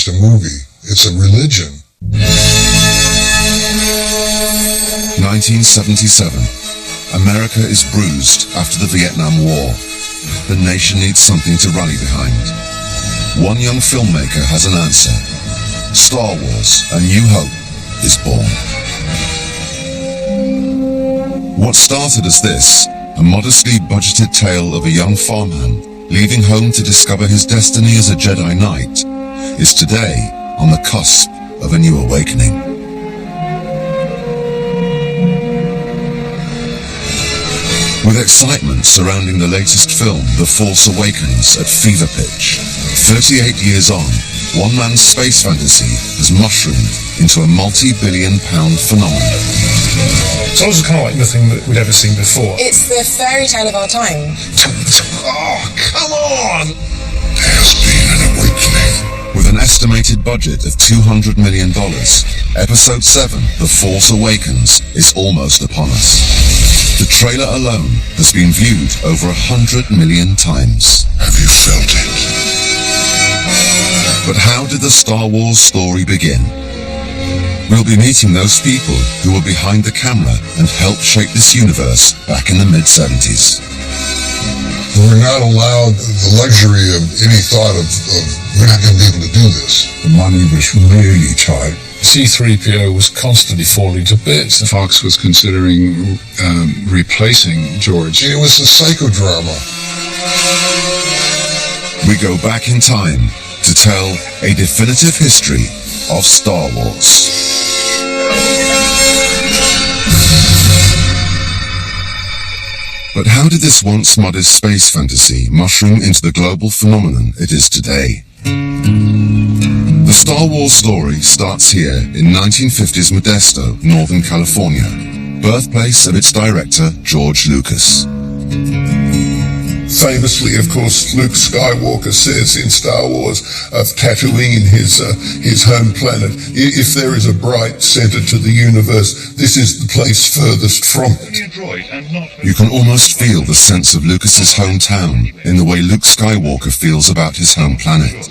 just a movie. It's a religion. 1977. America is bruised after the Vietnam War. The nation needs something to rally behind. One young filmmaker has an answer. Star Wars: A New Hope is born. What started as this, a modestly budgeted tale of a young farmhand leaving home to discover his destiny as a Jedi Knight, is today on the cusp of a new awakening. With excitement surrounding the latest film, The Force Awakens, at fever pitch, 38 years on, one man's space fantasy has mushroomed into a multi-billion-pound phenomenon. Star Wars is kind of like nothing that we'd ever seen before. It's the fairy tale of our time. Oh, come on! There's been an awakening. With an estimated budget of $200 million, Episode 7, The Force Awakens, is almost upon us. The trailer alone has been viewed over 100 million times. Have you felt it? But how did the Star Wars story begin? We'll be meeting those people who were behind the camera and helped shape this universe back in the mid-70s. We're not allowed the luxury of any thought of we're not going to be able to do this. The money was really tight. C-3PO was constantly falling to bits. Fox was considering replacing George. It was a psychodrama. We go back in time to tell a definitive history of Star Wars. But how did this once modest space fantasy mushroom into the global phenomenon it is today? The Star Wars story starts here in 1950s Modesto, Northern California, birthplace of its director, George Lucas. Famously, of course, Luke Skywalker says in Star Wars of Tatooine, his home planet, if there is a bright center to the universe, this is the place furthest from it. You can almost feel the sense of Lucas's hometown in the way Luke Skywalker feels about his home planet.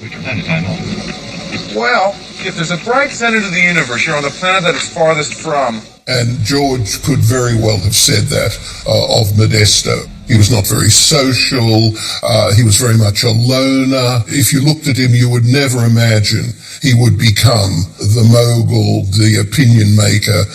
Well, if there's a bright center to the universe, you're on the planet that it's farthest from. And George could very well have said that of Modesto. He was not very social. He was very much a loner. If you looked at him, you would never imagine he would become the mogul, the opinion maker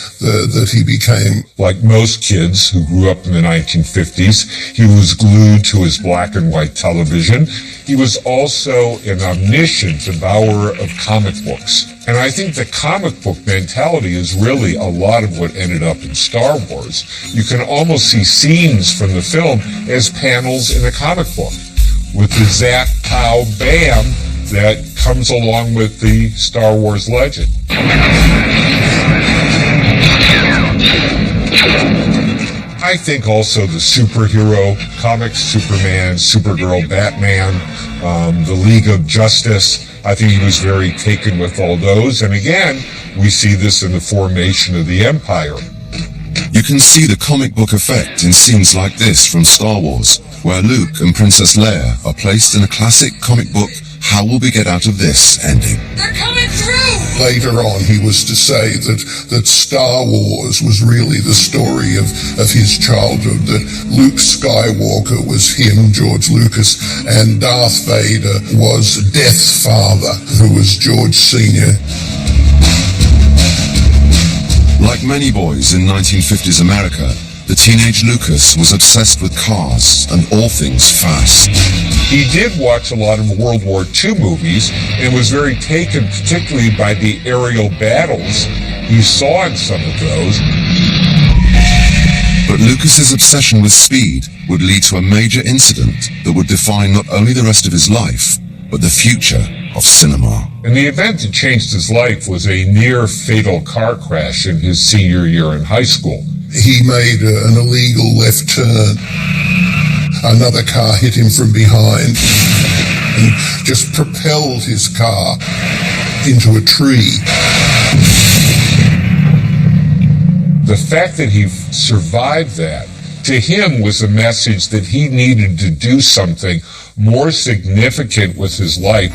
that he became. Like most kids who grew up in the 1950s, he was glued to his black and white television. He was also an omniscient devourer of comic books. And I think the comic book mentality is really a lot of what ended up in Star Wars. You can almost see scenes from the film as panels in a comic book, with the zap, pow, bam that comes along with the Star Wars legend. I think also the superhero comics, Superman, Supergirl, Batman, the League of Justice, I think he was very taken with all those. And again, we see this in the formation of the Empire. You can see the comic book effect in scenes like this from Star Wars, where Luke and Princess Leia are placed in a classic comic book "How will we get out of this?" ending. They're coming through! Later on, he was to say that Star Wars was really the story of his childhood, that Luke Skywalker was him, George Lucas, and Darth Vader was Death's father, who was George Sr. Like many boys in 1950s America, the teenage Lucas was obsessed with cars and all things fast. He did watch a lot of World War II movies and was very taken particularly by the aerial battles he saw in some of those. But Lucas's obsession with speed would lead to a major incident that would define not only the rest of his life, but the future of cinema. And the event that changed his life was a near-fatal car crash in his senior year in high school. He made an illegal left turn. Another car hit him from behind and just propelled his car into a tree. The fact that he survived that, to him, was a message that he needed to do something more significant with his life.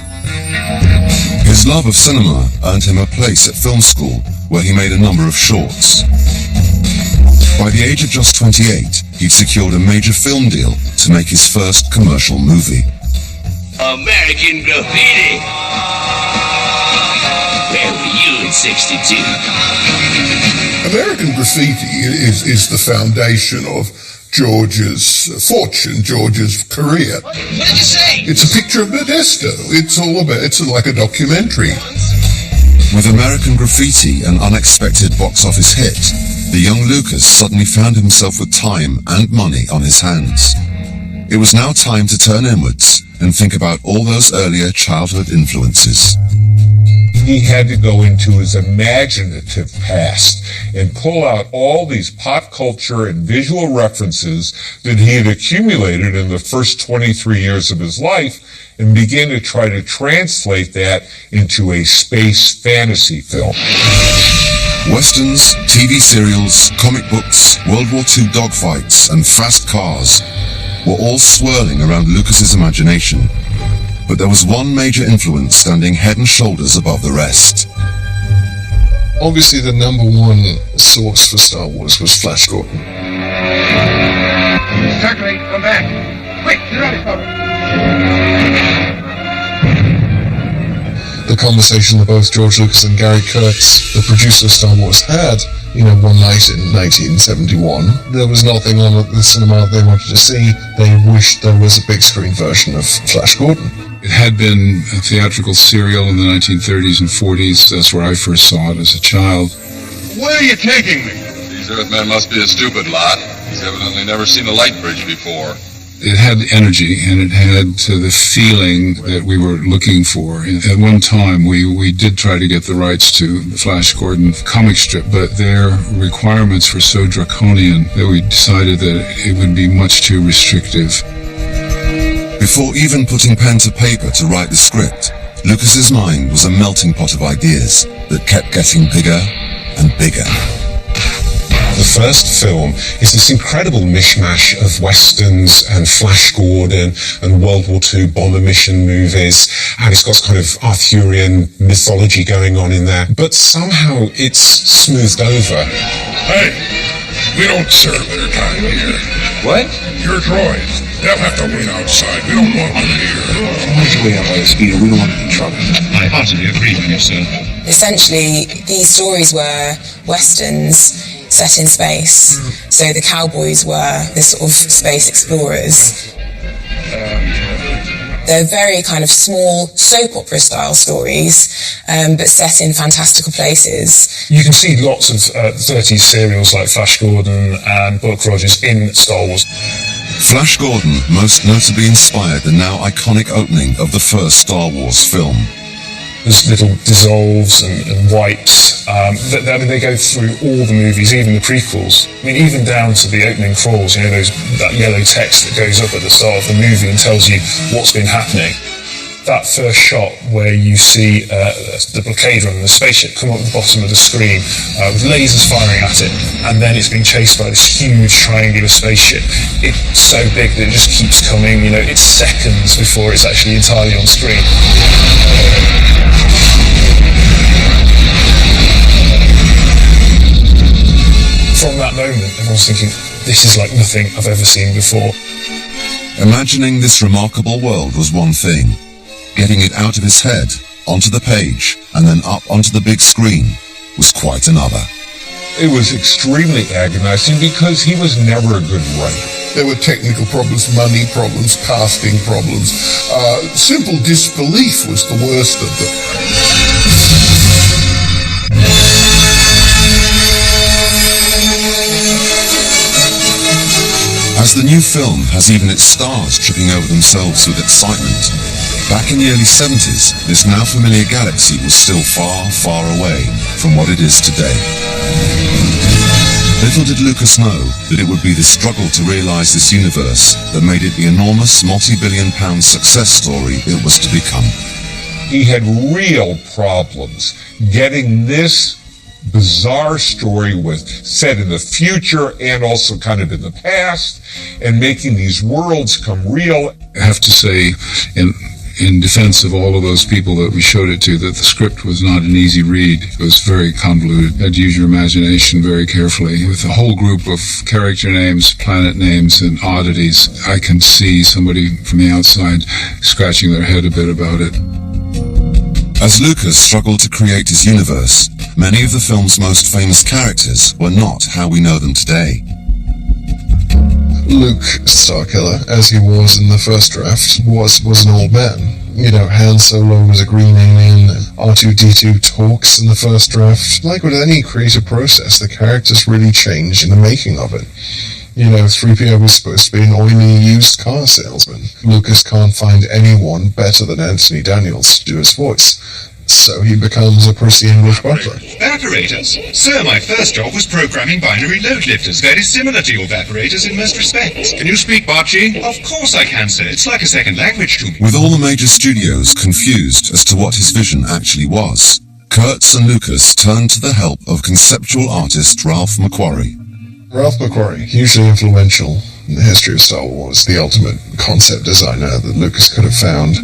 His His love of cinema earned him a place at film school, where he made a number of shorts. By the age of just 28, he'd secured a major film deal to make his first commercial movie. American Graffiti! Where were you in '62? American Graffiti is the foundation of George's fortune, George's career. What did you say? It's a picture of Modesto. It's like a documentary. With American Graffiti an unexpected box office hit, the young Lucas suddenly found himself with time and money on his hands. It was now time to turn inwards and think about all those earlier childhood influences. He had to go into his imaginative past and pull out all these pop culture and visual references that he had accumulated in the first 23 years of his life and begin to try to translate that into a space fantasy film. Westerns, TV serials, comic books, World War II dogfights, and fast cars were all swirling around Lucas's imagination. But there was one major influence standing head and shoulders above the rest. Obviously, the number one source for Star Wars was Flash Gordon. Circulate, come back. Quick, get out of cover. The conversation that both George Lucas and Gary Kurtz, the producer of Star Wars, had, one night in 1971. There was nothing on at the cinema they wanted to see. They wished there was a big screen version of Flash Gordon. It had been a theatrical serial in the 1930s and 40s. That's where I first saw it as a child. Where are you taking me? These Earthmen must be a stupid lot. He's evidently never seen a light bridge before. It had energy, and it had the feeling that we were looking for. At one time, we did try to get the rights to the Flash Gordon comic strip, but their requirements were so draconian that we decided that it would be much too restrictive. Before even putting pen to paper to write the script, Lucas's mind was a melting pot of ideas that kept getting bigger and bigger. The first film is this incredible mishmash of westerns and Flash Gordon and World War II bomber mission movies, and it's got kind of Arthurian mythology going on in there, but somehow it's smoothed over. Hey, we don't serve their kind here. What? Your droids. They'll have to wait outside. We don't want them here. Why don't you wait out by the speeder? We don't want to be in trouble. I heartily agree with you, sir. Essentially, these stories were westerns set in space. So the cowboys were the sort of space explorers. They're very kind of small soap opera style stories, but set in fantastical places. You can see lots of 30s serials like Flash Gordon and Buck Rogers in Star Wars. Flash Gordon most notably inspired the now iconic opening of the first Star Wars film. There's little dissolves and wipes. They go through all the movies, even the prequels. I mean, even down to the opening crawls, that yellow text that goes up at the start of the movie and tells you what's been happening. That first shot where you see the blockade runner, the spaceship, come up at the bottom of the screen with lasers firing at it, and then it's being chased by this huge triangular spaceship. It's so big that it just keeps coming. It's seconds before it's actually entirely on screen. From that moment, everyone's thinking, this is like nothing I've ever seen before. Imagining this remarkable world was one thing. Getting it out of his head, onto the page, and then up onto the big screen was quite another. It was extremely agonizing because he was never a good writer. There were technical problems, money problems, casting problems. Simple disbelief was the worst of them. As the new film has even its stars tripping over themselves with excitement, back in the early 70s, this now familiar galaxy was still far, far away from what it is today. Little did Lucas know that it would be the struggle to realize this universe that made it the enormous multi-billion-pound success story it was to become. He had real problems getting this bizarre story set in the future and also kind of in the past, and making these worlds come real. I have to say, in defense of all of those people that we showed it to, that the script was not an easy read. It was very convoluted. You had to use your imagination very carefully. With a whole group of character names, planet names, and oddities, I can see somebody from the outside scratching their head a bit about it. As Lucas struggled to create his universe, many of the film's most famous characters were not how we know them today. Luke Starkiller, as he was in the first draft, was an old man. You know, Han Solo was a green alien, and R2-D2 talks in the first draft. Like with any creative process, the characters really change in the making of it. You know, 3PO was supposed to be an oily used car salesman. Lucas can't find anyone better than Anthony Daniels to do his voice. So he becomes a prissy English butler. Vaporators. Sir, my first job was programming binary load lifters, very similar to your vaporators in most respects. Can you speak Bocce? Of course I can, sir. It's like a second language to me. With all the major studios confused as to what his vision actually was, Kurtz and Lucas turned to the help of conceptual artist Ralph McQuarrie. Ralph McQuarrie, hugely influential in the history of Star Wars, the ultimate concept designer that Lucas could have found.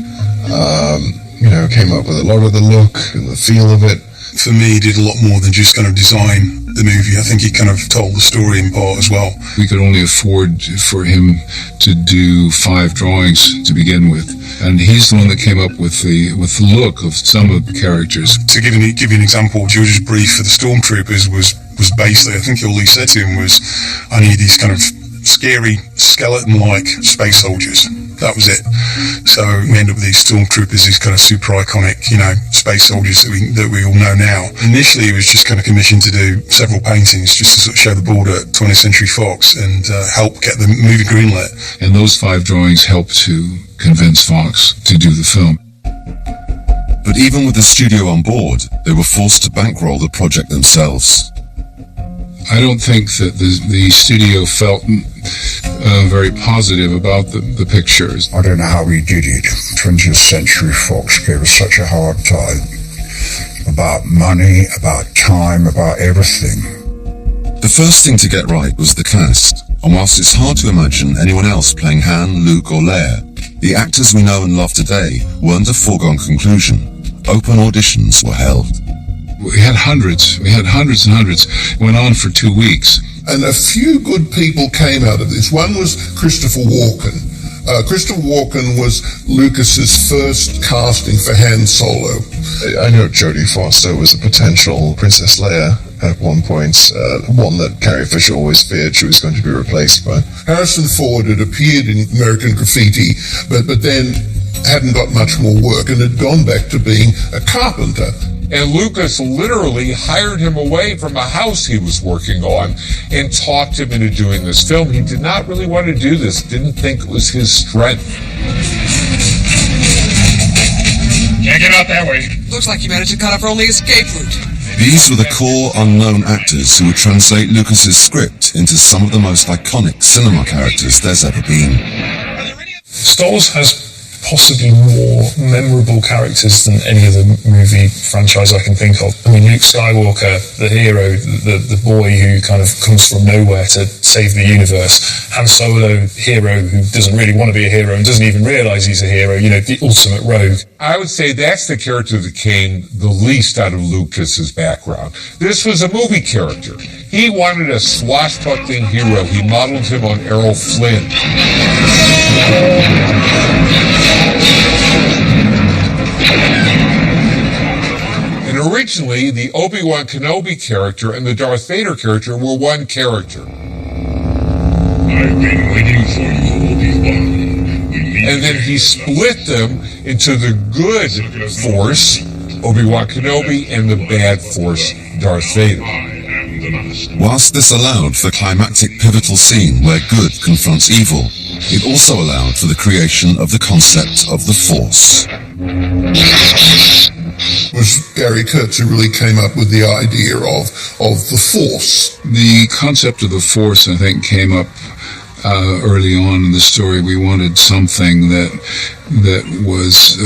You know, came up with a lot of the look and the feel of it. For me, he did a lot more than just kind of design the movie. I think he kind of told the story in part as well. We could only afford for him to do 5 drawings to begin with, and he's the one that came up with the look of some of the characters. To give you an example, George's brief for the Stormtroopers was basically, I think all he said to him was, I need these kind of scary, skeleton-like space soldiers. That was it. So we end up with these Stormtroopers, these kind of super iconic, you know, space soldiers that we all know now. Initially, he was just kind of commissioned to do several paintings just to sort of show the board at 20th Century Fox and help get the movie greenlit. And those 5 drawings helped to convince Fox to do the film. But even with the studio on board, they were forced to bankroll the project themselves. I don't think that the studio felt very positive about the pictures. I don't know how he did it. 20th Century Fox gave us such a hard time about money, about time, about everything. The first thing to get right was the cast, and whilst it's hard to imagine anyone else playing Han, Luke or Leia, the actors we know and love today weren't a foregone conclusion. Open auditions were held. We had hundreds and hundreds. It went on for 2 weeks. And a few good people came out of this. One was Christopher Walken. Christopher Walken was Lucas's first casting for Han Solo. I know Jodie Foster was a potential Princess Leia at one point, one that Carrie Fisher always feared she was going to be replaced by. Harrison Ford had appeared in American Graffiti, but then hadn't got much more work and had gone back to being a carpenter. And Lucas literally hired him away from a house he was working on and talked him into doing this film. He did not really want to do this, didn't think it was his strength. Can't get out that way. Looks like you managed to cut off our only escape route. These were the core unknown actors who would translate Lucas's script into some of the most iconic cinema characters there's ever been. Star Wars has possibly more memorable characters than any other movie franchise I can think of. I mean, Luke Skywalker, the hero, the boy who kind of comes from nowhere to save the universe. Han Solo, hero who doesn't really want to be a hero and doesn't even realise he's a hero, you know, the ultimate rogue. I would say that's the character that came the least out of Lucas's background. This was a movie character. He wanted a swashbuckling hero. He modeled him on Errol Flynn. And originally, the Obi-Wan Kenobi character and the Darth Vader character were one character. I've been waiting for you, Obi-Wan. And then he split them into the good Force, Obi-Wan Kenobi, and the bad Force, Darth Vader. Whilst this allowed for the climactic pivotal scene where good confronts evil, it also allowed for the creation of the concept of the Force. It was Gary Kurtz who really came up with the idea of the Force. The concept of the Force, I think, came up early on in the story. We wanted something that was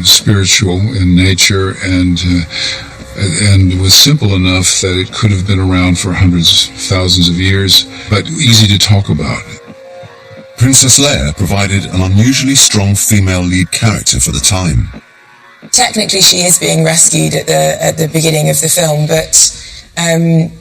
spiritual in nature and was simple enough that it could have been around for hundreds, thousands of years, but easy to talk about. Princess Leia provided an unusually strong female lead character for the time. Technically, she is being rescued at the beginning of the film, but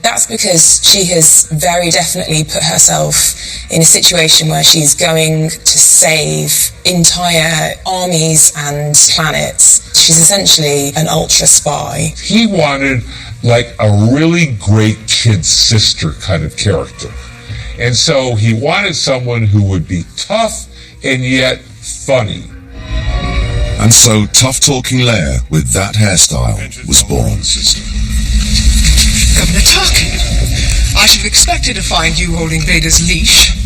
that's because she has very definitely put herself in a situation where she's going to save entire armies and planets. She's essentially an ultra spy. He wanted like a really great kid sister kind of character. And so he wanted someone who would be tough and yet funny. And so tough-talking Leia with that hairstyle was born. Governor Tarkin, I should have expected to find you holding Vader's leash.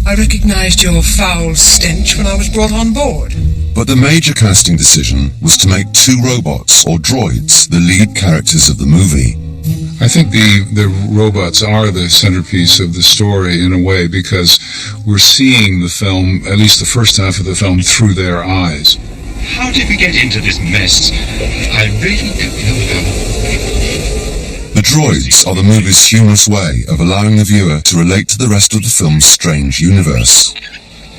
I recognized your foul stench when I was brought on board. But the major casting decision was to make 2 robots, or droids, the lead characters of the movie. I think the robots are the centerpiece of the story in a way, because we're seeing the film, at least the first half of the film, through their eyes. How did we get into this mess? I really don't know how. The droids are the movie's humorous way of allowing the viewer to relate to the rest of the film's strange universe.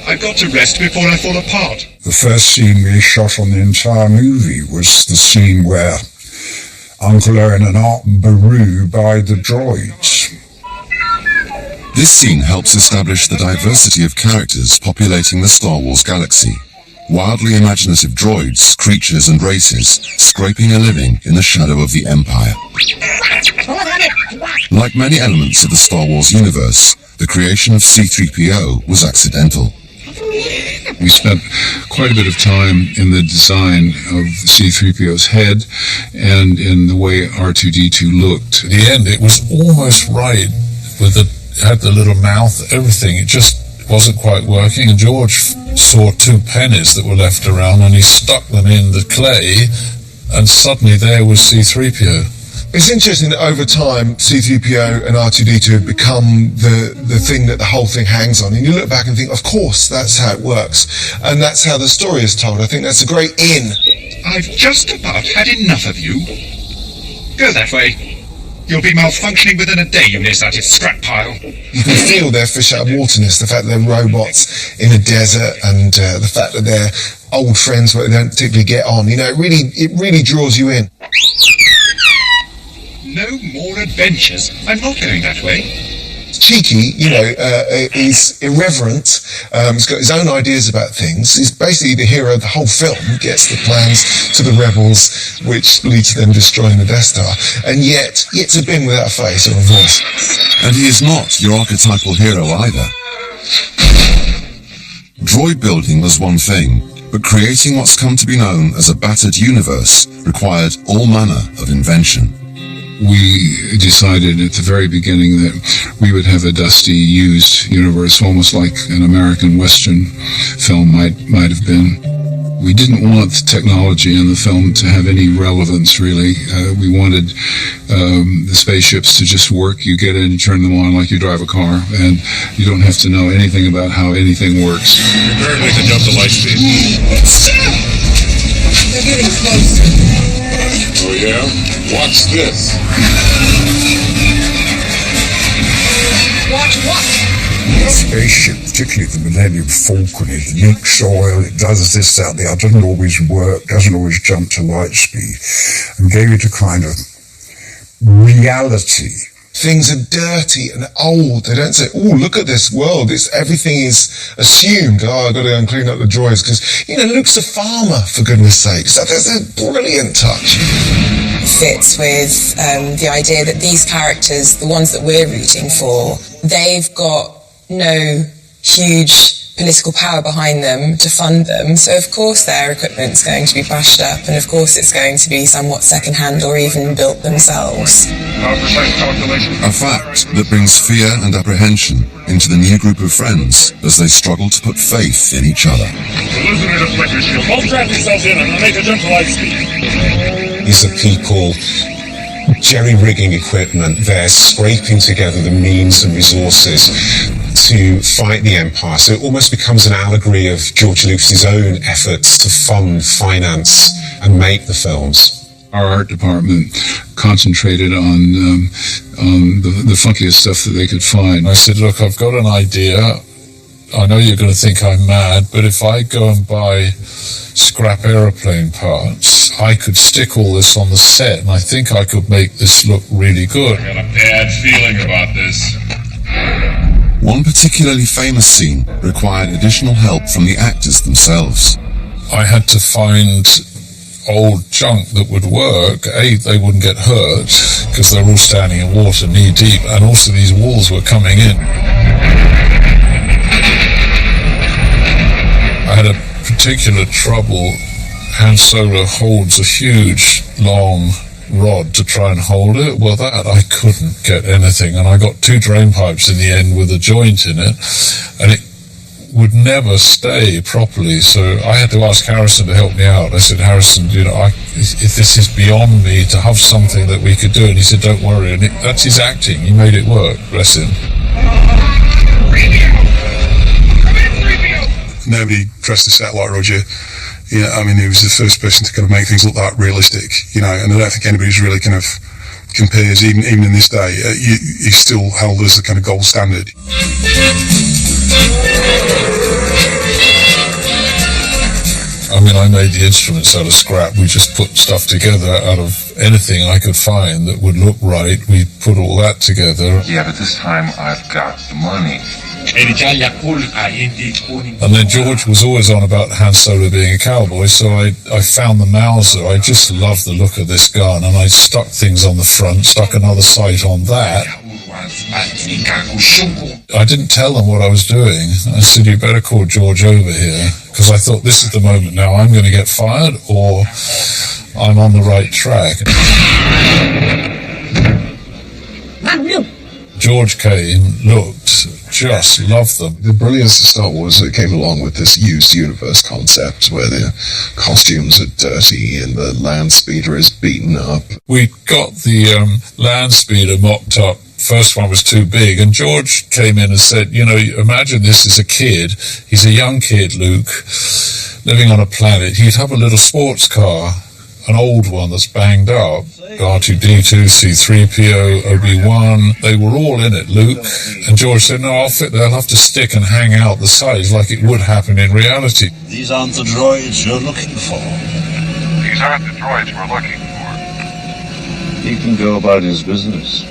I've got to rest before I fall apart. The first scene we shot on the entire movie was the scene where Uncle Owen and Aunt Beru buy the droids. This scene helps establish the diversity of characters populating the Star Wars galaxy. Wildly imaginative droids, creatures and races, scraping a living in the shadow of the Empire. Like many elements of the Star Wars universe, the creation of C-3PO was accidental. We spent quite a bit of time in the design of C-3PO's head and in the way R2-D2 looked. At the end, it was almost right. It had the little mouth, everything. It just wasn't quite working, and George saw 2 pennies that were left around, and he stuck them in the clay, and suddenly there was C-3PO. It's interesting that over time, C-3PO and R2-D2 have become the thing that the whole thing hangs on. And you look back and think, of course, that's how it works. And that's how the story is told. I think that's a great in. I've just about had enough of you. Go that way. You'll be malfunctioning within a day, you nearsighted scrap pile. You can feel their fish out of waterness, the fact that they're robots in a desert, and the fact that they're old friends but they don't particularly get on. You know, it really draws you in. No more adventures. I'm not going that way. Cheeky, you know, he's irreverent, he's got his own ideas about things. He's basically the hero of the whole film, gets the plans to the rebels, which leads to them destroying the Death Star, and yet to bin without a face or a voice. And he is not your archetypal hero either. Droid building was one thing, but creating what's come to be known as a battered universe required all manner of invention. We decided at the very beginning that we would have a dusty, used universe, almost like an American Western film might have been. We didn't want the technology in the film to have any relevance, really. We wanted the spaceships to just work. You get in, you turn them on like you drive a car, and you don't have to know anything about how anything works. Prepare to make the jump to light speed. They're getting closer. Oh yeah? Watch this. Watch what? The spaceship, particularly the Millennium Falcon, it leaks oil, it does this, that, the other, doesn't always work, doesn't always jump to light speed, and gave it a kind of reality. Things are dirty and old. They don't say, oh, look at this world. Everything is assumed. Oh, I've got to go and clean up the droids. Because, you know, Luke's a farmer, for goodness sake. So that's a brilliant touch. Fits with the idea that these characters, the ones that we're rooting for, they've got no huge political power behind them to fund them, so of course their equipment's going to be bashed up, and of course it's going to be somewhat second-hand or even built themselves. A fact that brings fear and apprehension into the new group of friends as they struggle to put faith in each other. Both strap yourselves in and make a jump to light speed. These are people jerry-rigging equipment. They're scraping together the means and resources to fight the Empire. So it almost becomes an allegory of George Lucas's own efforts to fund, finance, and make the films. Our art department concentrated on the funkiest stuff that they could find. I said, look, I've got an idea. I know you're going to think I'm mad, but if I go and buy scrap aeroplane parts, I could stick all this on the set, and I think I could make this look really good. I got a bad feeling about this. One particularly famous scene required additional help from the actors themselves. I had to find old junk that would work. A, they wouldn't get hurt, because they were all standing in water knee deep, and also these walls were coming in. I had a particular trouble. Han Solo holds a huge, long rod to try and hold it. Well, that I couldn't get anything, and I got 2 drain pipes in the end with a joint in it, and it would never stay properly. So I had to ask Harrison to help me out. I said, Harrison, if this is beyond me, to have something that we could do. And he said, don't worry. And that's his acting. He made it work, bless him. Nobody dressed the set like Roger. Yeah, I mean, he was the first person to kind of make things look that realistic, and I don't think anybody's really kind of compares, even in this day. He's still held as the kind of gold standard. I mean, I made the instruments out of scrap. We just put stuff together out of anything I could find that would look right. We put all that together. Yeah, but this time I've got the money. And then George was always on about Han Solo being a cowboy, so I found the Mauser. I just loved the look of this gun, and I stuck things on the front, stuck another sight on that. I didn't tell them what I was doing. I said, you better call George over here, because I thought, this is the moment now. I'm going to get fired, or I'm on the right track. George came, looked, just loved them. The brilliance of Star Wars that came along with this used universe concept, where the costumes are dirty and the land speeder is beaten up. We got the land speeder mocked up. First one was too big, and George came in and said, imagine this is a kid. He's a young kid, Luke, living on a planet. He'd have a little sports car, an old one that's banged up. R2-D2, C-3PO, Obi-Wan, they were all in it, Luke. And George said, no, they'll have to stick and hang out the sides like it would happen in reality. These aren't the droids you're looking for. These aren't the droids we're looking for. He can go about his business.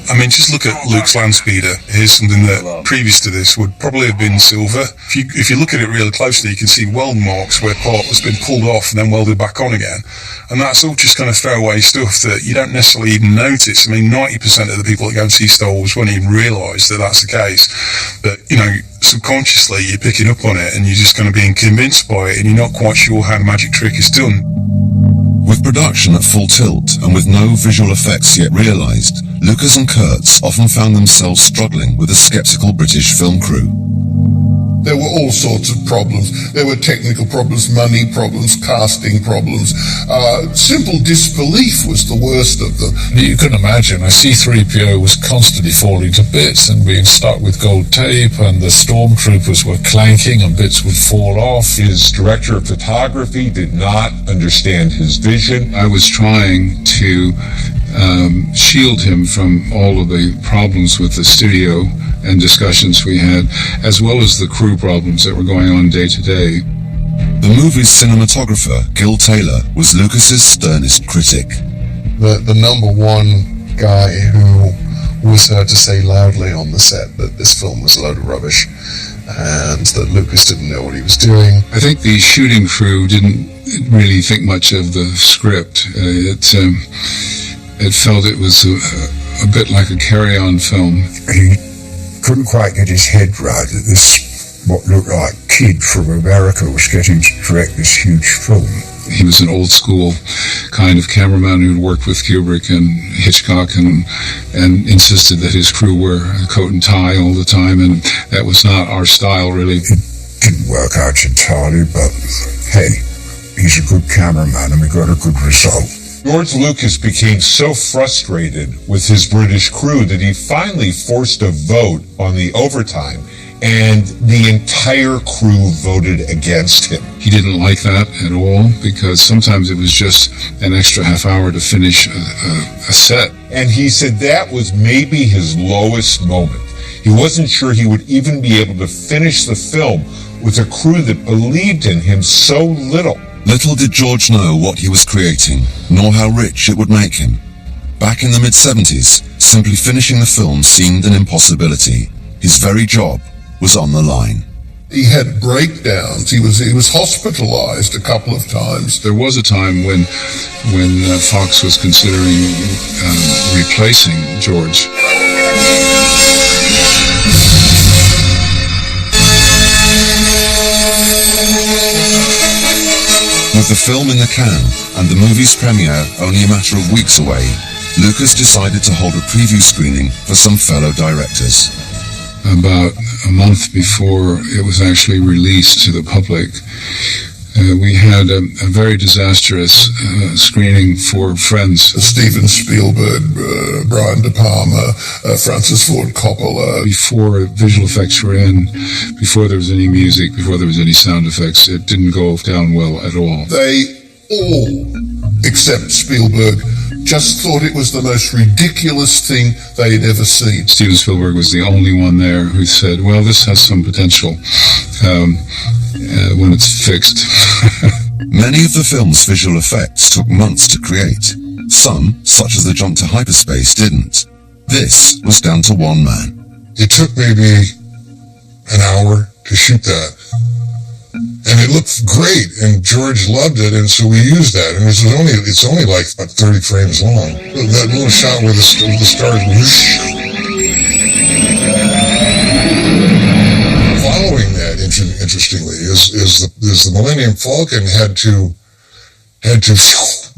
I mean, just look at Luke's land speeder. Here's something that, previous to this, would probably have been silver. If you look at it really closely, you can see weld marks where part has been pulled off and then welded back on again. And that's all just kind of throwaway stuff that you don't necessarily even notice. I mean, 90% of the people that go and see Star Wars won't even realise that that's the case. But, subconsciously you're picking up on it and you're just kind of being convinced by it, and you're not quite sure how the magic trick is done. With production at full tilt and with no visual effects yet realised, Lucas and Kurtz often found themselves struggling with a sceptical British film crew. There were all sorts of problems. There were technical problems, money problems, casting problems. Simple disbelief was the worst of them. You can imagine, a C-3PO was constantly falling to bits and being stuck with gold tape, and the stormtroopers were clanking and bits would fall off. His director of photography did not understand his vision. I was trying to shield him from all of the problems with the studio and discussions we had, as well as the crew problems that were going on day to day. The movie's cinematographer, Gil Taylor, was Lucas's sternest critic. The number one guy who was heard to say loudly on the set that this film was a load of rubbish and that Lucas didn't know what he was doing. I think the shooting crew didn't really think much of the script. It felt it was a bit like a carry-on film. He couldn't quite get his head right that this, what looked like kid from America, was getting to direct this huge film. He was an old school kind of cameraman who'd worked with Kubrick and Hitchcock and insisted that his crew wear a coat and tie all the time, and that was not our style, really. It didn't work out entirely, but hey, he's a good cameraman and we got a good result. George Lucas became so frustrated with his British crew that he finally forced a vote on the overtime, and the entire crew voted against him. He didn't like that at all, because sometimes it was just an extra half hour to finish a set. And he said that was maybe his lowest moment. He wasn't sure he would even be able to finish the film with a crew that believed in him so little. Little did George know what he was creating, nor how rich it would make him. Back in the mid-70s, simply finishing the film seemed an impossibility. His very job was on the line. He had breakdowns. He was hospitalized a couple of times. There was a time when Fox was considering replacing George. With the film in the can and the movie's premiere only a matter of weeks away, Lucas decided to hold a preview screening for some fellow directors. About a month before it was actually released to the public, we had a very disastrous screening for friends. Steven Spielberg, Brian De Palma, Francis Ford Coppola. Before visual effects were in, before there was any music, before there was any sound effects, it didn't go down well at all. They all, except Spielberg, just thought it was the most ridiculous thing they'd ever seen. Steven Spielberg was the only one there who said, well, this has some potential when it's fixed. Many of the film's visual effects took months to create. Some, such as the jump to hyperspace, didn't. This was down to one man. It took maybe an hour to shoot that. And it looked great, and George loved it, and so we used that. And it's only like about 30 frames long. That little shot where the stars whoosh. Following that, interestingly, is the Millennium Falcon had to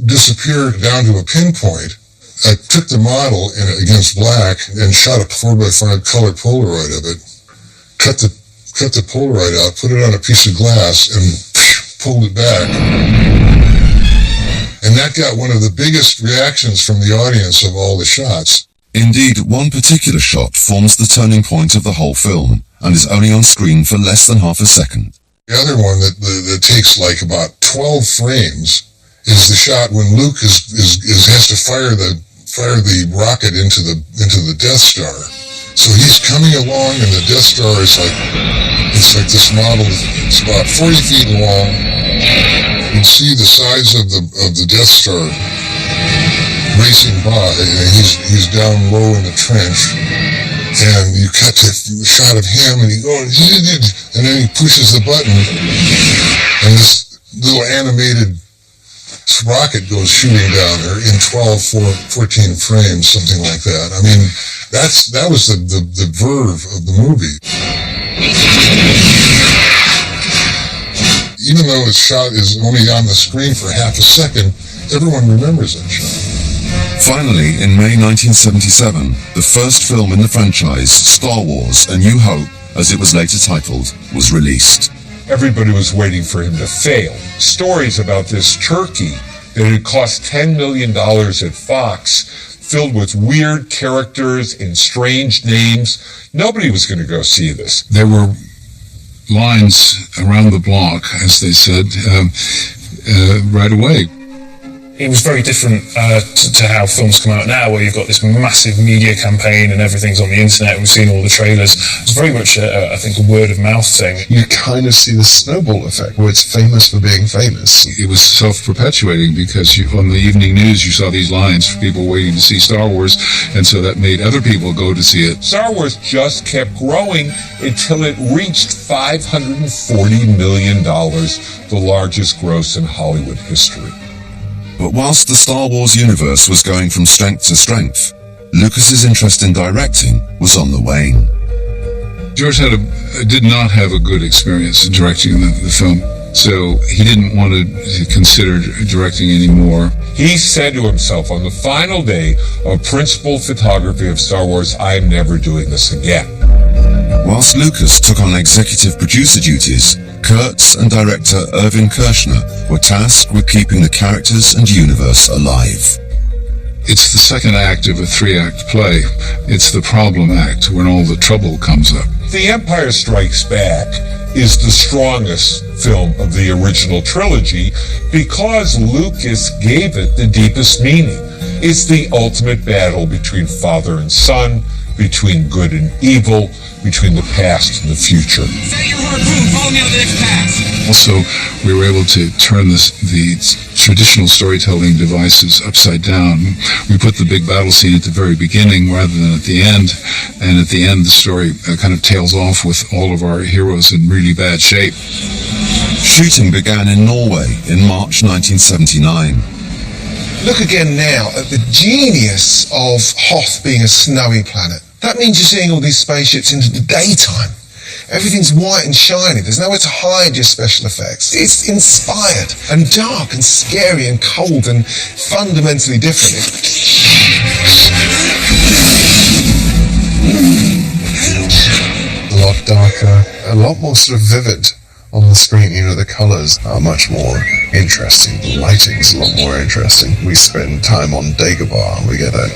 disappear down to a pinpoint. I took the model against black and shot a 4x5 color Polaroid of it. Cut the Polaroid out, put it on a piece of glass, and pulled it back. And that got one of the biggest reactions from the audience of all the shots. Indeed, one particular shot forms the turning point of the whole film, and is only on screen for less than half a second. The other one that takes like about 12 frames is the shot when Luke has to fire the rocket into the Death Star. So he's coming along, and the Death Star is like this model. It's about 40 feet long. You can see the sides of the Death Star racing by, and he's down low in the trench. And you cut to the shot of him, and and then he pushes the button, and this little animated rocket goes shooting down there in 14 frames, something like that. I mean, that was the verve of the movie. Even though its shot is only on the screen for half a second, everyone remembers that shot. Finally, in May 1977, the first film in the franchise, Star Wars: A New Hope, as it was later titled, was released. Everybody was waiting for him to fail. Stories about this turkey that had cost $10 million at Fox, filled with weird characters and strange names. Nobody was going to go see this. There were lines around the block, as they said, right away. It was very different to how films come out now, where you've got this massive media campaign and everything's on the internet. We've seen all the trailers. It's very much, I think, a word of mouth thing. You kind of see the snowball effect, where it's famous for being famous. It was self-perpetuating because on the evening news you saw these lines for people waiting to see Star Wars, and so that made other people go to see it. Star Wars just kept growing until it reached $540 million, the largest gross in Hollywood history. But whilst the Star Wars universe was going from strength to strength, Lucas's interest in directing was on the wane. George did not have a good experience directing the film, so he didn't want to consider directing anymore. He said to himself on the final day of principal photography of Star Wars, "I'm never doing this again." Whilst Lucas took on executive producer duties, Kurtz and director Irvin Kershner were tasked with keeping the characters and universe alive. It's the second act of a 3-act play. It's the problem act when all the trouble comes up. The Empire Strikes Back is the strongest film of the original trilogy because Lucas gave it the deepest meaning. It's the ultimate battle between father and son, between good and evil, between the past and the future. Set your harpoon, follow me on the next pass. Also, we were able to turn the traditional storytelling devices upside down. We put the big battle scene at the very beginning rather than at the end, and at the end the story kind of tails off with all of our heroes in really bad shape. Shooting began in Norway in March 1979. Look again now at the genius of Hoth being a snowy planet. That means you're seeing all these spaceships into the daytime. Everything's white and shiny. There's nowhere to hide your special effects. It's inspired and dark and scary and cold and fundamentally different. A lot darker, a lot more sort of vivid on the screen. You know, the colours are much more interesting. The lighting's a lot more interesting. We spend time on Dagobah. We get a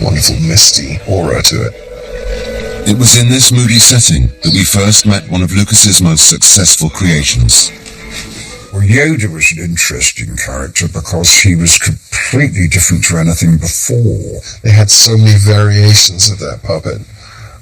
wonderful misty aura to it. It was in this moody setting that we first met one of Lucas's most successful creations. Well, Yoda was an interesting character because he was completely different to anything before. They had so many variations of that puppet,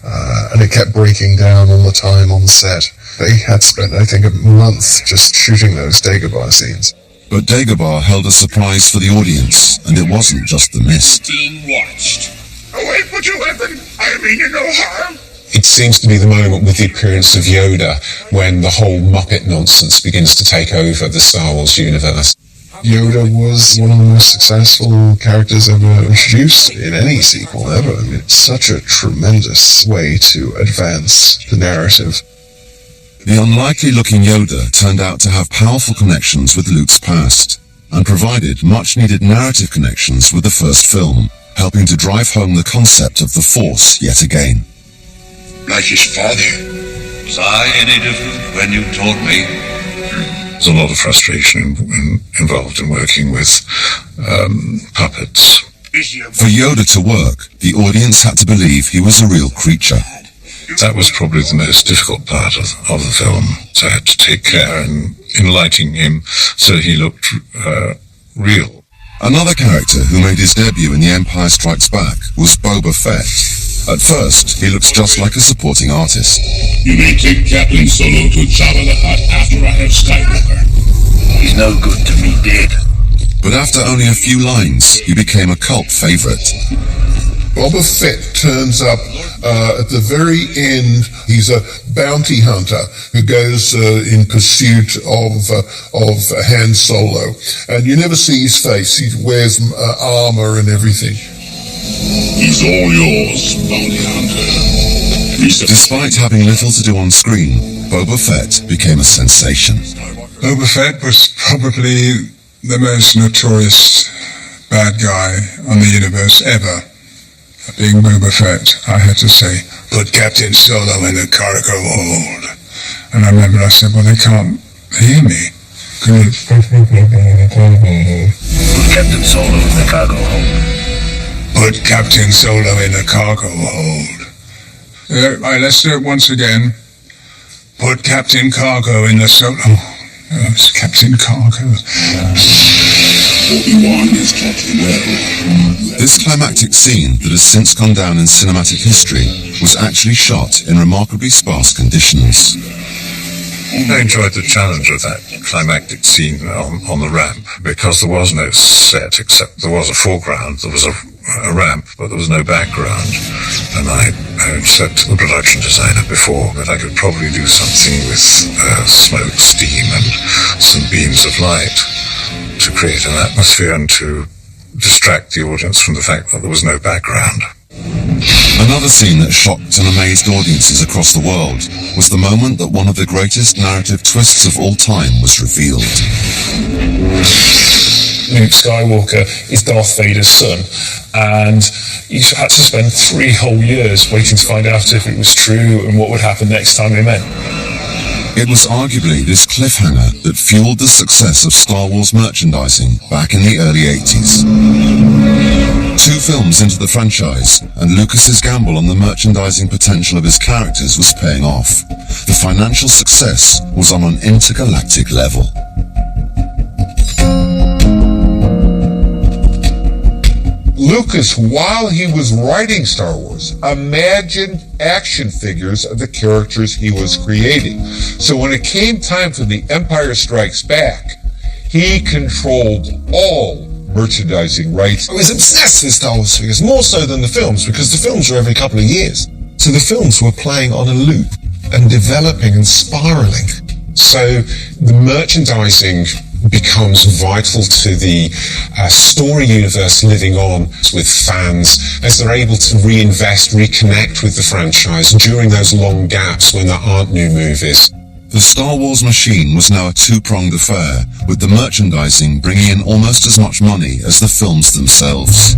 and it kept breaking down all the time on the set. They had spent, I think, a month just shooting those Dagobah scenes. But Dagobah held a surprise for the audience, and it wasn't just the mist. Being watched. Wait, would you weapon? I mean you no harm. It seems to be the moment with the appearance of Yoda when the whole Muppet nonsense begins to take over the Star Wars universe. Yoda was one of the most successful characters ever introduced in any sequel ever. I mean, it's such a tremendous way to advance the narrative. The unlikely-looking Yoda turned out to have powerful connections with Luke's past, and provided much-needed narrative connections with the first film, helping to drive home the concept of the Force yet again. Like his father. Was I any different when you taught me? There's a lot of frustration involved in working with puppets. For Yoda to work, the audience had to believe he was a real creature. That was probably the most difficult part of the film. So I had to take care in lighting him so he looked real. Another character who made his debut in The Empire Strikes Back was Boba Fett. At first, he looks just like a supporting artist. You may take Captain Solo to Jabba the Hutt after I have Skywalker. He's no good to me dead. But after only a few lines, he became a cult favorite. Boba Fett turns up at the very end. He's a bounty hunter who goes in pursuit of Han Solo, and you never see his face. He wears armor and everything. He's all yours, bounty hunter. Despite having little to do on screen, Boba Fett became a sensation. Boba Fett was probably the most notorious bad guy on the universe ever. Being Boba Fett, I had to say, put Captain Solo in the cargo hold. And I remember I said, well, they can't hear me. Put Captain Solo in the cargo hold. Put Captain Solo in the cargo hold. All right, let's do it once again. Put Captain Cargo in the Solo... Oh, it's Captain Cargo. Obi-Wan is Captain Well. This climactic scene that has since gone down in cinematic history was actually shot in remarkably sparse conditions. I enjoyed the challenge of that climactic scene on the ramp, because there was no set, except there was a foreground, there was a ramp, but there was no background. And I said to the production designer before that I could probably do something with smoke, steam, and some beams of light to create an atmosphere and to distract the audience from the fact that there was no background. Another scene that shocked and amazed audiences across the world was the moment that one of the greatest narrative twists of all time was revealed. Luke Skywalker is Darth Vader's son, and you had to spend 3 whole years waiting to find out if it was true and what would happen next time they met. It was arguably this cliffhanger that fueled the success of Star Wars merchandising back in the early 80s. 2 films into the franchise, and Lucas's gamble on the merchandising potential of his characters was paying off. The financial success was on an intergalactic level. Lucas, while he was writing Star Wars, imagined action figures of the characters he was creating. So when it came time for The Empire Strikes Back, he controlled all merchandising rights. I was obsessed with Star Wars figures, more so than the films, because the films were every couple of years. So the films were playing on a loop and developing and spiraling. So the merchandising becomes vital to the story universe living on with fans as they're able to reinvest, reconnect with the franchise during those long gaps when there aren't new movies. The Star Wars machine was now a two-pronged affair, with the merchandising bringing in almost as much money as the films themselves.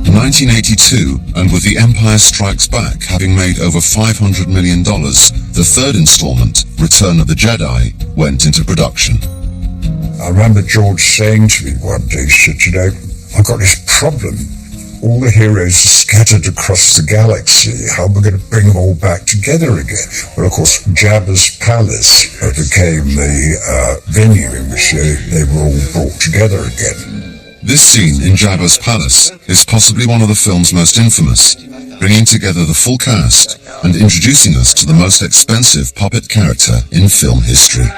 In 1982, and with The Empire Strikes Back having made over $500 million, the third installment, Return of the Jedi, went into production. I remember George saying to me one day, he said, you know, I've got this problem. All the heroes are scattered across the galaxy. How am I going to bring them all back together again? Well, of course, Jabba's palace became the venue in which they were all brought together again. This scene in Jabba's palace is possibly one of the film's most infamous, bringing together the full cast and introducing us to the most expensive puppet character in film history.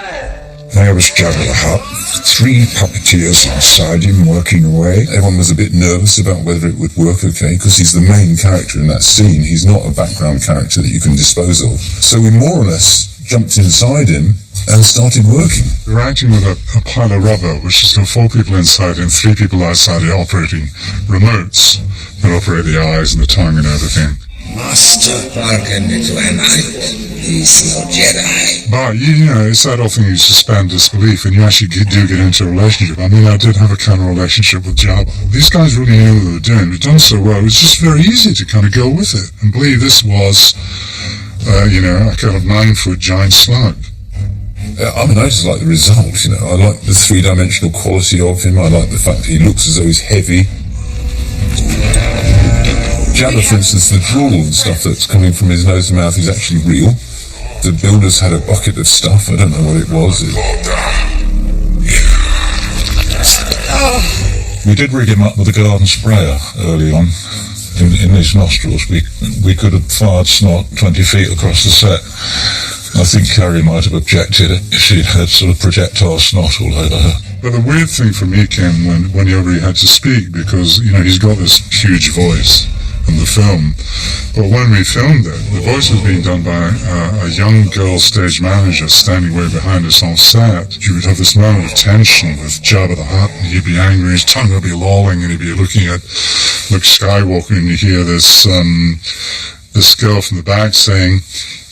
There was Jabba the Hutt, 3 puppeteers inside him working away. Everyone was a bit nervous about whether it would work okay, because he's the main character in that scene. He's not a background character that you can dispose of. So we more or less jumped inside him and started working. We were acting with a pile of rubber, which has got 4 people inside and 3 people outside it operating remotes that operate the eyes and the tongue and everything. Master bargained into a night. He's no Jedi. But, you know, it's that often you suspend disbelief and you actually do get into a relationship. I mean, I did have a kind of relationship with Jabba. These guys really knew what they were doing. They'd done so well. It was just very easy to kind of go with it and believe this was, you know, a kind of 9-foot giant slug. I mean, I just like the result, you know. I like the 3-dimensional quality of him. I like the fact that he looks as though he's heavy. Jabba, for instance, the drool and stuff that's coming from his nose and mouth is actually real. The builders had a bucket of stuff. I don't know what it was. We did rig him up with a garden sprayer early on in his nostrils. We could have fired snot 20 feet across the set. I think Carrie might have objected if she'd had sort of projectile snot all over her. But the weird thing for me came whenever he had to speak, because, you know, he's got this huge voice in the film. But when we filmed it, the voice was being done by a young girl stage manager standing way behind us on set. You would have this moment of tension with Jabba the Hutt, and he'd be angry, his tongue would be lolling, and he'd be looking at Luke Skywalker, and you hear this girl from the back saying,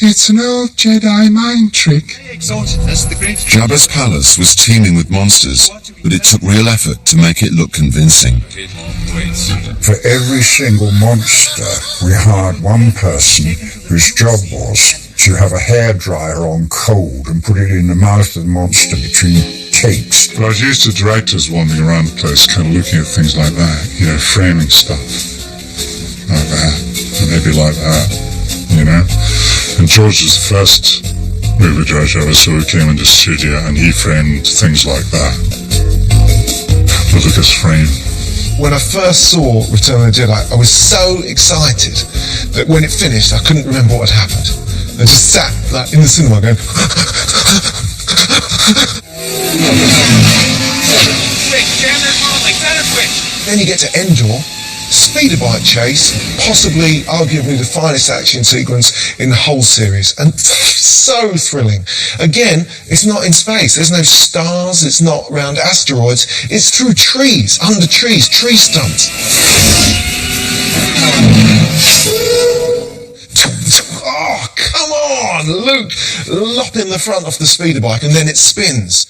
"It's an old Jedi mind trick." Jabba's palace was teeming with monsters, but it took real effort to make it look convincing. For every single monster, we hired one person whose job was to have a hairdryer on cold and put it in the mouth of the monster between takes. But I was used to directors wandering around the place, kind of looking at things like that, you know, framing stuff like that, and maybe like that, you know. And George was the first movie director I saw who came into the studio, and he framed things like that. The Lucasframe. When I first saw Return of the Jedi, I was so excited that when it finished, I couldn't remember what had happened. I just sat like, in the cinema going... Then you get to Endor, speeder bike chase, possibly, arguably the finest action sequence in the whole series, and so thrilling. Again, it's not in space, there's no stars, it's not around asteroids, it's through trees, under trees, tree stumps. Oh, come on, Luke, lopping the front off the speeder bike, and then it spins.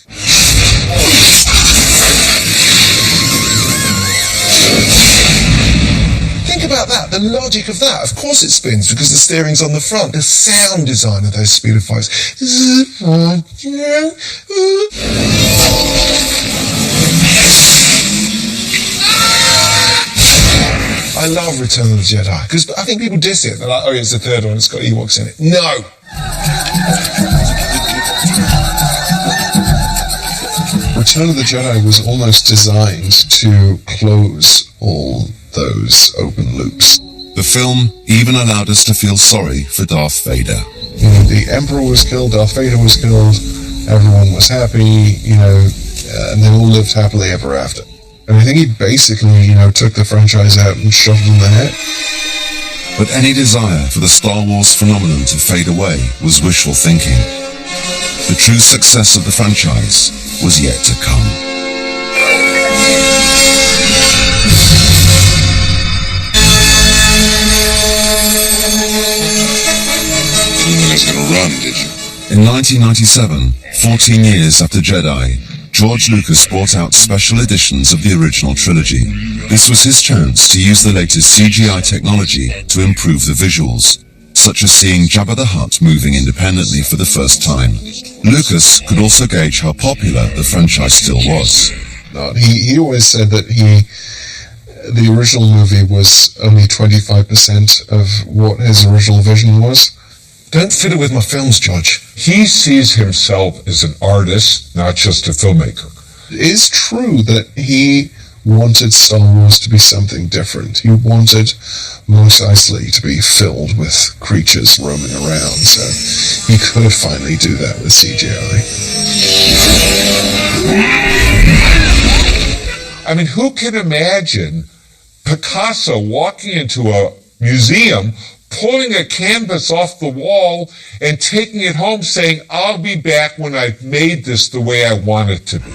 Think about that, the logic of that. Of course it spins because the steering's on the front. The sound design of those speeder bikes. I love Return of the Jedi because I think people diss it. They're like, oh, it's the third one, it's got Ewoks in it. No! Return of the Jedi was almost designed to close all those open loops. The film even allowed us to feel sorry for Darth Vader. The Emperor was killed, Darth Vader was killed, everyone was happy, and they all lived happily ever after. And I think he basically, took the franchise out and shoved them in the head. But any desire for the Star Wars phenomenon to fade away was wishful thinking. The true success of the franchise was yet to come. You was gonna run, did you? In 1997, 14 years after Jedi, George Lucas brought out special editions of the original trilogy. This was his chance to use the latest CGI technology to improve the visuals, such as seeing Jabba the Hutt moving independently for the first time. Lucas could also gauge how popular the franchise still was. He always said that the original movie was only 25% of what his original vision was. Don't fiddle with my films, George. He sees himself as an artist, not just a filmmaker. It is true that he wanted Star Wars to be something different. He wanted Mos Eisley to be filled with creatures roaming around, so he could finally do that with CGI. I mean, who can imagine Picasso walking into a museum, pulling a canvas off the wall and taking it home saying, I'll be back when I've made this the way I want it to be.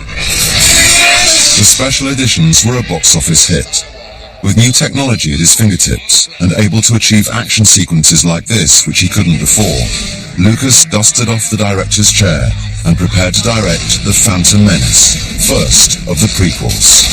The special editions were a box office hit. With new technology at his fingertips and able to achieve action sequences like this, which he couldn't before, Lucas dusted off the director's chair and prepared to direct The Phantom Menace, first of the prequels.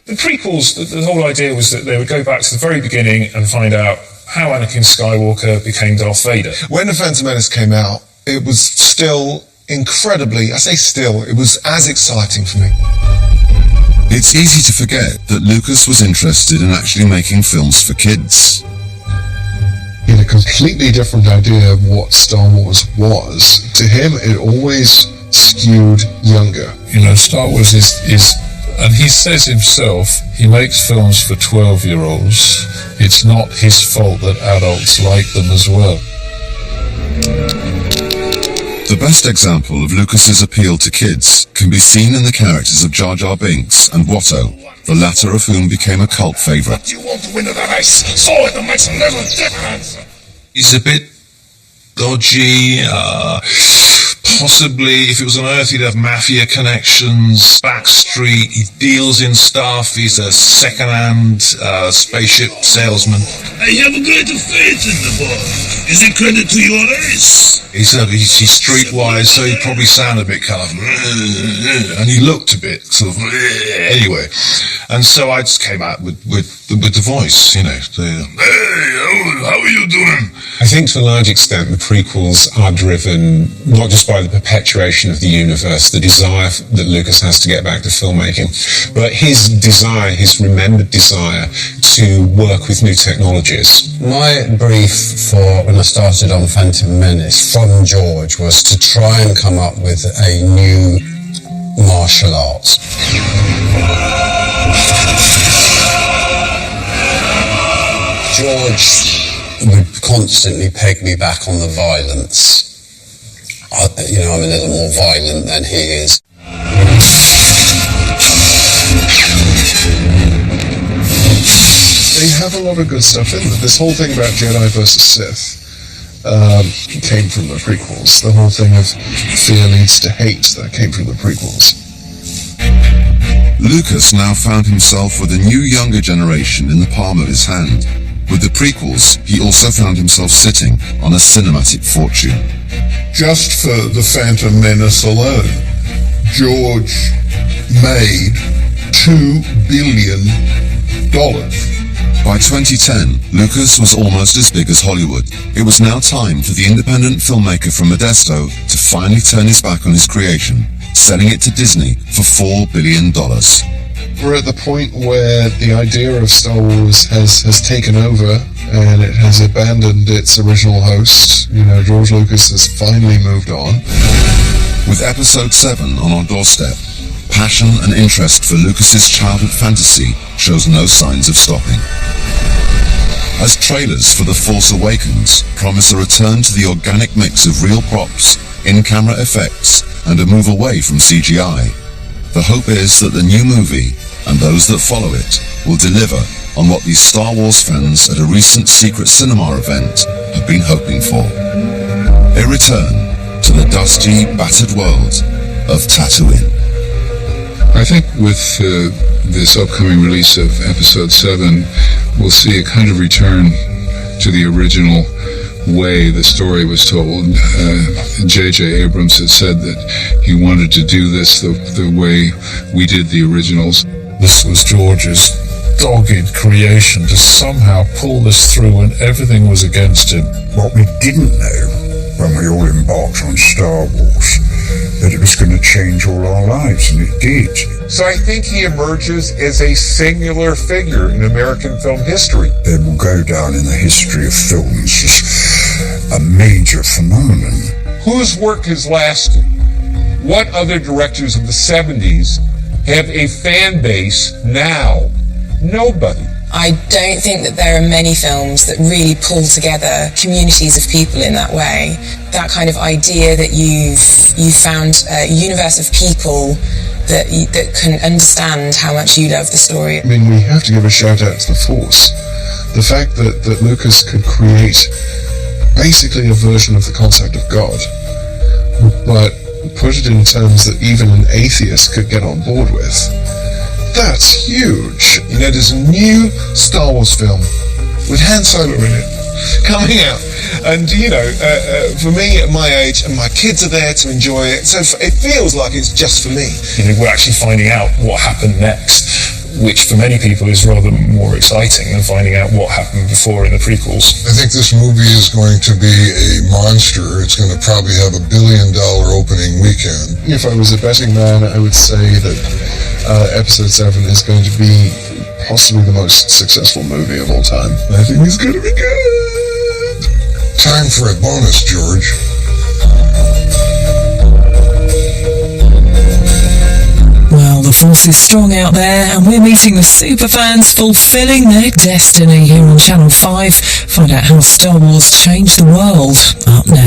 The prequels, the whole idea was that they would go back to the very beginning and find out how Anakin Skywalker became Darth Vader. When The Phantom Menace came out, it was still incredibly, I say still, it was as exciting for me. It's easy to forget that Lucas was interested in actually making films for kids. He had a completely different idea of what Star Wars was. To him, it always skewed younger. Star Wars is and he says himself, he makes films for 12-year-olds. It's not his fault that adults like them as well. The best example of Lucas's appeal to kids can be seen in the characters of Jar Jar Binks and Watto, the latter of whom became a cult favorite. You want to win the race, so it makes a little difference. He's a bit dodgy, possibly, if it was on Earth, he'd have mafia connections, backstreet, he deals in stuff, he's a second-hand spaceship salesman. I have a great faith in the boy. Is it credit to your race? He's streetwise, so he'd probably sound a bit kind of, and he looked a bit sort of, anyway. And so I just came out with the voice, hey, how are you doing? I think to a large extent the prequels are driven not just by the perpetuation of the universe, the desire that Lucas has to get back to filmmaking, but his desire, his remembered desire to work with new technologies. My brief for when I started on Phantom Menace from George was to try and come up with a new martial art. George would constantly peg me back on the violence. I'm a little more violent than he is. They have a lot of good stuff in them. This whole thing about Jedi versus Sith came from the prequels. The whole thing of fear leads to hate, that came from the prequels. Lucas now found himself with a new younger generation in the palm of his hand. With the prequels, he also found himself sitting on a cinematic fortune. Just for The Phantom Menace alone, George made $2 billion. By 2010, Lucas was almost as big as Hollywood. It was now time for the independent filmmaker from Modesto to finally turn his back on his creation, selling it to Disney for $4 billion. we're at the point where the idea of Star Wars has taken over, and it has abandoned its original host. You know, George Lucas has finally moved on. With Episode 7 on our doorstep, passion and interest for Lucas's childhood fantasy shows no signs of stopping. As trailers for The Force Awakens promise a return to the organic mix of real props, in-camera effects, and a move away from CGI, the hope is that the new movie, and those that follow it, will deliver on what these Star Wars fans at a recent secret cinema event have been hoping for. A return to the dusty, battered world of Tatooine. I think with this upcoming release of Episode 7, we'll see a kind of return to the original way the story was told. J.J. Abrams had said that he wanted to do this the way we did the originals. This was George's dogged creation to somehow pull this through when everything was against him. What we didn't know when we all embarked on Star Wars, that it was going to change all our lives, and it did. So I think he emerges as a singular figure in American film history. It will go down in the history of films as a major phenomenon. Whose work has lasted? What other directors of the 70s have a fan base now? Nobody. I don't think that there are many films that really pull together communities of people in that way. That kind of idea that you've found a universe of people that can understand how much you love the story. I mean, we have to give a shout out to The Force. The fact that Lucas could create basically a version of the concept of God, but put it in terms that even an atheist could get on board with. That's huge. You know, there's a new Star Wars film with Han Solo in it coming out. And, you know, for me at my age, and my kids are there to enjoy it, so it feels like it's just for me. You know, we're actually finding out what happened next, which for many people is rather more exciting than finding out what happened before in the prequels. I think this movie is going to be a monster. It's going to probably have $1 billion opening weekend. If I was a betting man, I would say that Episode 7 is going to be possibly the most successful movie of all time. I think it's going to be good. Time for a bonus, George. Well, the force is strong out there, and we're meeting the superfans fulfilling their destiny here on Channel 5. Find out how Star Wars changed the world up next.